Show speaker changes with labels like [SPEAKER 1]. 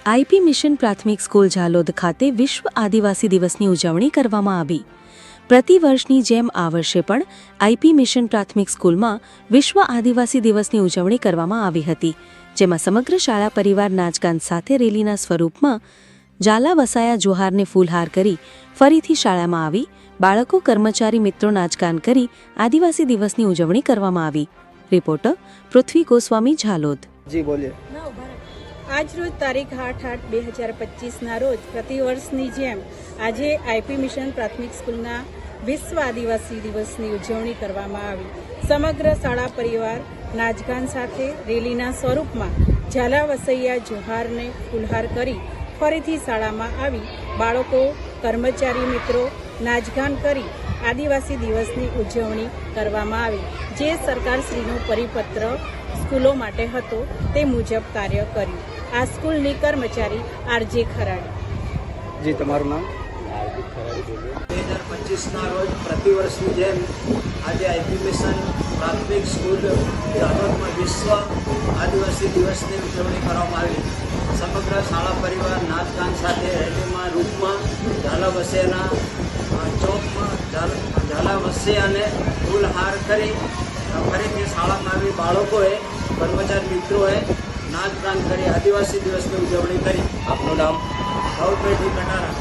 [SPEAKER 1] IP mission પ્રાથમિક school Jhalod ખાતે વિશ્વ આદિવાસી દિવસની ઉજવણી કરવામાં આવી। પ્રતિવર્ષની જેમ આ વર્ષે પણ આઈપી મિશન પ્રાથમિક સ્કૂલમાં વિશ્વ આદિવાસી દિવસની ઉજવણી કરવામાં આવી હતી, જેમાં સમગ્ર શાળા પરિવાર નાચગાન સાથે રેલીના સ્વરૂપમાં ઝાલા વસાયા જોહારને ફૂલહાર કરી ફરીથી શાળામાં આવી બાળકો કર્મચારી મિત્રો નાચગાન કરી આદિવાસી દિવસની ઉજવણી કરવામાં આવી। રિપોર્ટર પૃથ્વી ગોસ્વામી, ઝાલોદ।
[SPEAKER 2] જી બોલીએ।
[SPEAKER 3] આજ રોજ તારીખ 8/8/2025ના રોજ પ્રતિવર્ષની જેમ આજે આઈપી મિશન પ્રાથમિક સ્કૂલના વિશ્વ આદિવાસી દિવસની ઉજવણી કરવામાં આવી। સમગ્ર શાળા પરિવાર નાચગાન સાથે રેલીના સ્વરૂપમાં ઝાલા વસૈયા જોહારને ફૂલહાર કરી ફરીથી શાળામાં આવી બાળકો કર્મચારી મિત્રો નાચગાન કરી આદિવાસી દિવસની ઉજવણી કરવામાં આવી, જે સરકારશ્રીનો પરિપત્ર સ્કૂલો માટે હતો તે મુજબ કાર્ય કર્યું। આ સ્કૂલની કર્મચારી આરજે ખરાડી।
[SPEAKER 2] જી, તમારું નામ?
[SPEAKER 4] 2025ના રોજ પ્રતિવર્ષની જેમ આજે આઈપી મિશન પ્રાથમિક સ્કૂલ ઝાલોદમાં વિશ્વ આદિવાસી દિવસની ઉજવણી કરવામાં આવી। સમગ્ર શાળા પરિવાર નાચગાન સાથે રેલીમાં રૂપમાં ઝાલા વસૈયાના ચોકમાં ઝાલા વસૈયાને ફૂલહાર કરી ફરીથી શાળામાં આવી બાળકોએ કર્મચારી મિત્રોએ નાચગાન કરી આદિવાસી દિવસની ઉજવણી કરી।
[SPEAKER 2] આપનું નામ?
[SPEAKER 4] ભાવભાઈ કટારા।